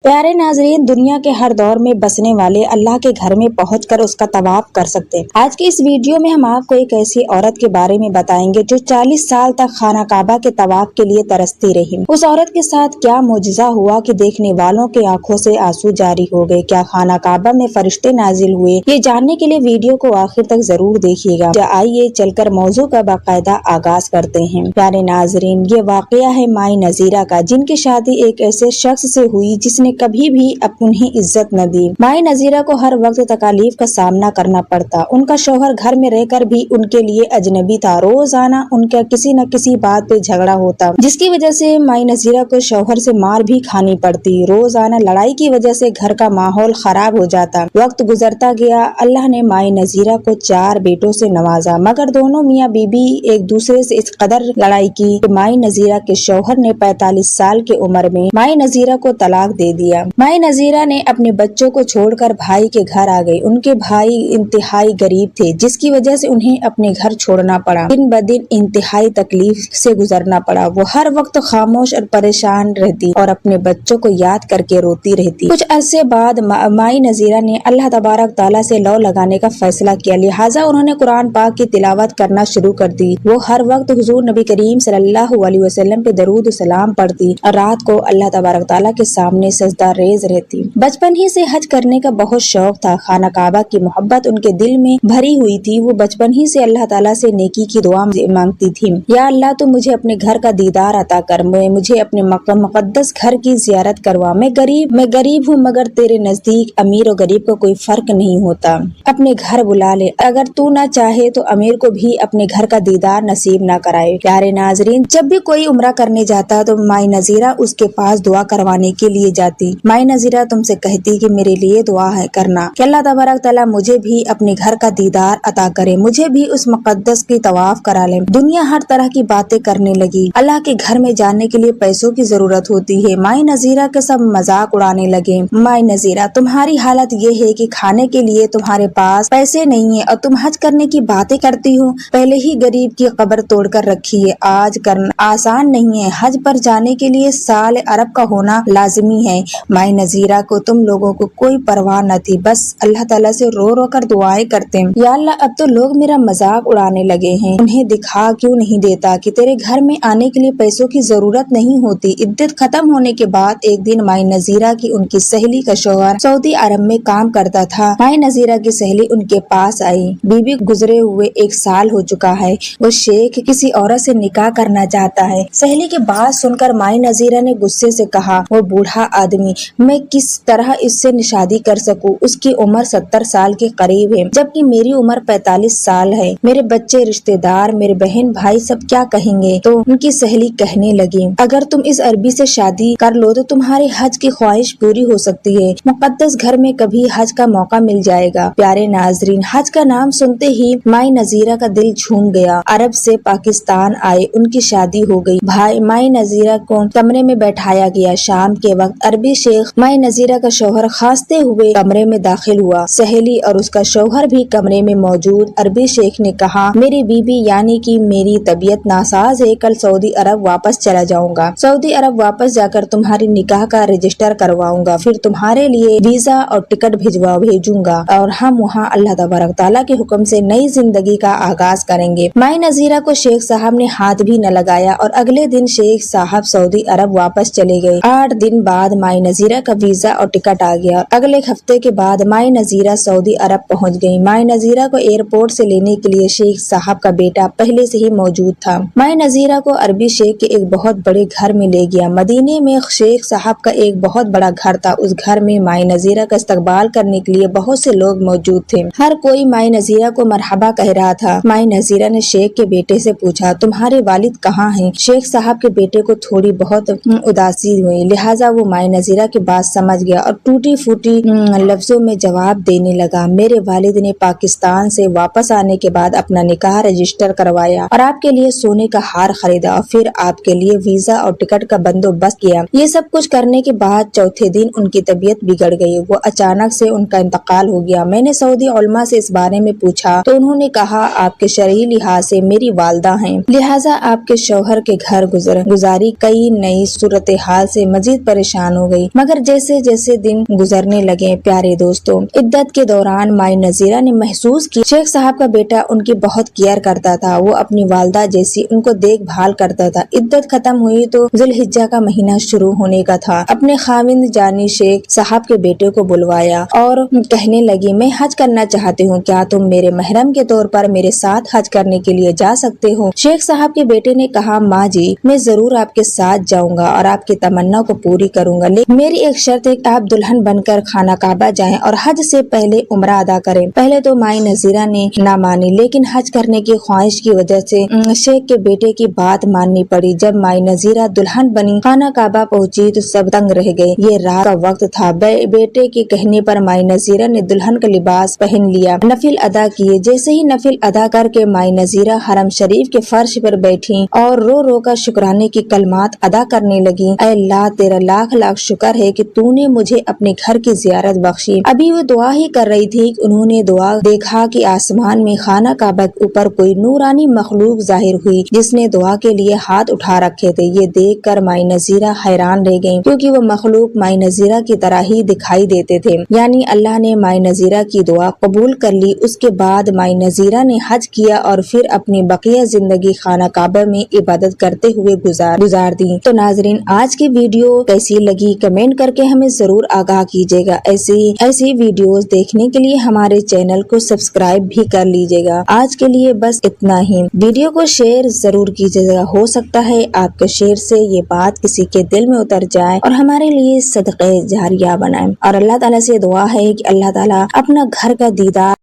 प्यारे नाजरीन, दुनिया के हर दौर में बसने वाले अल्लाह के घर में पहुंचकर उसका तवाफ कर सकते हैं। आज की इस वीडियो में हम आपको एक ऐसी औरत के बारे में बताएंगे जो 40 साल तक खाना काबा के तवाफ के लिए तरसती रही। उस औरत के साथ क्या मोजिजा हुआ कि देखने वालों के आंखों से आंसू जारी हो गए। क्या खाना काबा में फरिश्ते नाजिल हुए? ये जानने के लिए वीडियो को आखिर तक जरूर देखिएगा। आइए चलकर मौजू का बाकायदा आगाज करते हैं। प्यारे नाजरीन, ये वाकया है माई नजीरा का, जिनकी शादी एक ऐसे शख्स से हुई जिसने कभी भी उन्हें इज्जत न दी। माई नजीरा को हर वक्त तकालीफ का सामना करना पड़ता। उनका शौहर घर में रहकर भी उनके लिए अजनबी था। रोजाना उनका किसी न किसी बात पे झगड़ा होता, जिसकी वजह से माई नजीरा को शौहर से मार भी खानी पड़ती। रोजाना लड़ाई की वजह से घर का माहौल खराब हो जाता। वक्त गुजरता गया। अल्लाह ने माई नजीरा को 4 बेटों से नवाजा, मगर दोनों मियाँ बीबी एक दूसरे से इस कदर लड़ाई की कि माई नजीरा के शौहर ने 45 साल की उम्र में माई नजीरा को तलाक दे दिया। माई नजीरा ने अपने बच्चों को छोड़कर भाई के घर आ गई। उनके भाई इंतहाई गरीब थे, जिसकी वजह से उन्हें अपने घर छोड़ना पड़ा। दिन ब दिन इंतहाई तकलीफ से गुजरना पड़ा। वो हर वक्त खामोश और परेशान रहती और अपने बच्चों को याद करके रोती रहती। कुछ अरसे बाद माई नजीरा ने अल्लाह तबारक ताला से लौ लगाने का फैसला किया। लिहाजा उन्होंने कुरान पाक की तिलावत करना शुरू कर दी। वो हर वक्त हुजूर नबी करीम सल्लल्लाहु अलैहि वसल्लम पे दरूद सलाम पढ़ती और रात को अल्लाह तबारक ताला के सामने सजदा रेज रहती। बचपन ही से हज करने का बहुत शौक था। खाना काबा की मोहब्बत उनके दिल में भरी हुई थी। वो बचपन ही से अल्लाह ताला से नेकी की दुआ मांगती थी। या अल्लाह, तो मुझे अपने घर का दीदार अता कर, मुझे अपने मुकद्दस घर की जियारत करवा। मैं गरीब हूँ, मगर तेरे नजदीक अमीर और गरीब को कोई फर्क नहीं होता। अपने घर बुला ले, अगर तू ना चाहे तो अमीर को भी अपने घर का दीदार नसीब ना कराए। प्यारे नाजरीन, जब भी कोई उम्रा करने जाता तो माई नजीरा उसके पास दुआ करवाने के लिए जाती। माई नजीरा तुमसे कहती कि मेरे लिए दुआ है करना कि अल्लाह तबारक ताला मुझे भी अपने घर का दीदार अता करे, मुझे भी उस मुकद्दस की तवाफ करा ले। दुनिया हर तरह की बातें करने लगी। अल्लाह के घर में जाने के लिए पैसों की जरूरत होती है। माई नजीरा के सब मजाक उड़ाने लगे। माई नजीरा, तुम्हारी हालत ये है कि खाने के लिए तुम्हारे पास पैसे नहीं है और तुम हज करने की बातें करती हो। पहले ही गरीब की कब्र तोड़ कर रखी है। आज करना आसान नहीं है। हज पर जाने के लिए साल अरब का होना लाजमी है। माई नजीरा को तुम लोगों को कोई परवाह न थी, बस अल्लाह ताला से रो रो कर दुआएं करते। या अल्लाह, अब तो लोग मेरा मजाक उड़ाने लगे हैं। उन्हें दिखा क्यों नहीं देता कि तेरे घर में आने के लिए पैसों की जरूरत नहीं होती। इद्दत खत्म होने के बाद एक दिन माई नजीरा की उनकी सहेली का शौहर सऊदी अरब में काम करता था। माई नजीरा की सहेली उनके पास आई। बीबी गुजरे हुए 1 साल हो चुका है। वो शेख किसी औरत से निकाह करना चाहता है। सहेली की बात सुनकर माई नजीरा ने गुस्से से कहा, वो बूढ़ा आदमी, मैं किस तरह इससे शादी कर सकूं? उसकी उम्र 70 साल के करीब है, जबकि मेरी उम्र 45 साल है। मेरे बच्चे, रिश्तेदार, मेरे बहन भाई सब क्या कहेंगे? तो उनकी सहेली कहने लगी, अगर तुम इस अरबी से शादी कर लो तो तुम्हारी हज की ख्वाहिश पूरी हो सकती है। मुकद्दस घर में कभी हज का मौका मिल जाएगा। प्यारे नाजरीन, हज का नाम सुनते ही माई नजीरा का दिल झूम गया। अरब से पाकिस्तान आए, उनकी शादी हो गई। भाई माई नजीरा को कमरे में बैठाया गया। शाम के वक्त अरबी शेख माई नजीरा का शौहर खांसते हुए कमरे में दाखिल हुआ। सहेली और उसका शौहर भी कमरे में मौजूद। अरबी शेख ने कहा, मेरी बीबी यानी कि मेरी तबीयत नासाज है, कल सऊदी अरब वापस चला जाऊंगा। सऊदी अरब वापस जाकर तुम्हारी निकाह का रजिस्टर करवाऊंगा, फिर तुम्हारे लिए वीजा और टिकट भेजूंगा और हम वहाँ अल्लाह तबारक ताला के हुक्म से नई जिंदगी का आगाज करेंगे। माई नजीरा को शेख साहब ने हाथ भी न लगाया और अगले दिन शेख साहब सऊदी अरब वापस चले गए। 8 दिन बाद माई नजीरा का वीजा और टिकट आ गया। अगले हफ्ते के बाद माई नजीरा सऊदी अरब पहुंच गई। माई नजीरा को एयरपोर्ट से लेने के लिए शेख साहब का बेटा पहले से ही मौजूद था। माई नजीरा को अरबी शेख के एक बहुत बड़े घर में ले गया। मदीने में शेख साहब का एक बहुत बड़ा घर था। उस घर में माई नजीरा का इस्तकबाल करने के लिए बहुत से लोग मौजूद थे। हर कोई माई नजीरा को मरहबा कह रहा था। माई नजीरा ने शेख के बेटे से पूछा, तुम्हारे वालिद कहाँ हैं? शेख साहब के बेटे को थोड़ी बहुत उदासी हुई, लिहाजा वो माई नजीरा की बात समझ गया और टूटी फूटी लफ्जों में जवाब देने लगा, मेरे वालिद ने पाकिस्तान से वापस आने के बाद अपना निकाह रजिस्टर करवाया और आपके लिए सोने का हार खरीदा और फिर आपके लिए वीजा और टिकट का बंदोबस्त किया। ये सब कुछ करने के बाद चौथे दिन उनकी तबीयत बिगड़ गई। वो अचानक से उनका इंतकाल हो गया। मैंने सऊदी उलमा से इस बारे में पूछा तो उन्होंने कहा, आपके शरई लिहाज से मेरी वालदा हैं, लिहाजा आपके शौहर के घर गुजारी कई नई सूरत हाल से मजीद परेशान हो गई। गई। मगर जैसे जैसे दिन गुजरने लगे प्यारे दोस्तों, इद्दत के दौरान माई नजीरा ने महसूस किया शेख साहब का बेटा उनकी बहुत केयर करता था। वो अपनी वालदा जैसी उनको देखभाल करता था। इद्दत खत्म हुई तो जुल्हिज्जा का महीना शुरू होने का था। अपने खाविंद जानी शेख साहब के बेटे को बुलवाया और कहने लगी, मैं हज करना चाहती हूँ, क्या तुम मेरे महरम के तौर पर मेरे साथ हज करने के लिए जा सकते हो? शेख साहब के बेटे ने कहा, माँ जी मैं जरूर आपके साथ जाऊंगा और आपकी तमन्ना को पूरी करूंगा, लेकिन मेरी एक शर्त है कि आप दुल्हन बनकर खाना काबा जाएं और हज से पहले उम्रा अदा करें। पहले तो माई नजीरा ने ना मानी, लेकिन हज करने की ख्वाहिश की वजह से शेख के बेटे की बात माननी पड़ी। जब माई नजीरा दुल्हन बनी, खाना काबा पहुंची तो सब तंग रह गए। ये रात का वक्त था। बेटे के कहने पर माई नजीरा ने दुल्हन का लिबास पहन लिया, नफिल अदा किए। जैसे ही नफिल अदा करके माई नजीरा हरम शरीफ के फर्श पर बैठी और रो रो कर शुक्राने की कलमात अदा करने लगी। ऐ अल्लाह, तेरा लाख लाख शुक्र है कि तूने मुझे अपने घर की जियारत बख्शी। अभी वो दुआ ही कर रही थी कि उन्होंने दुआ देखा कि आसमान में खाना काबा के ऊपर कोई नूरानी मखलूक जाहिर हुई जिसने दुआ के लिए हाथ उठा रखे थे। ये देख कर माई नजीरा हैरान रह गयी, क्योंकि वो मखलूक माई नजीरा की तरह ही दिखाई देते थे। यानी अल्लाह ने माई नजीरा की दुआ कबूल कर ली। उसके बाद माई नजीरा ने हज किया और फिर अपनी बकिया जिंदगी खाना काबा में इबादत करते हुए गुजार दी। तो नाजरीन, आज की वीडियो कैसी लगी कमेंट करके हमें जरूर आगाह कीजिएगा। ऐसी वीडियोस देखने के लिए हमारे चैनल को सब्सक्राइब भी कर लीजिएगा। आज के लिए बस इतना ही। वीडियो को शेयर जरूर कीजिएगा। हो सकता है आपके शेयर से ये बात किसी के दिल में उतर जाए और हमारे लिए सदक़े जारिया बनाए। और अल्लाह ताला से दुआ है कि अल्लाह ताला अपना घर का दीदार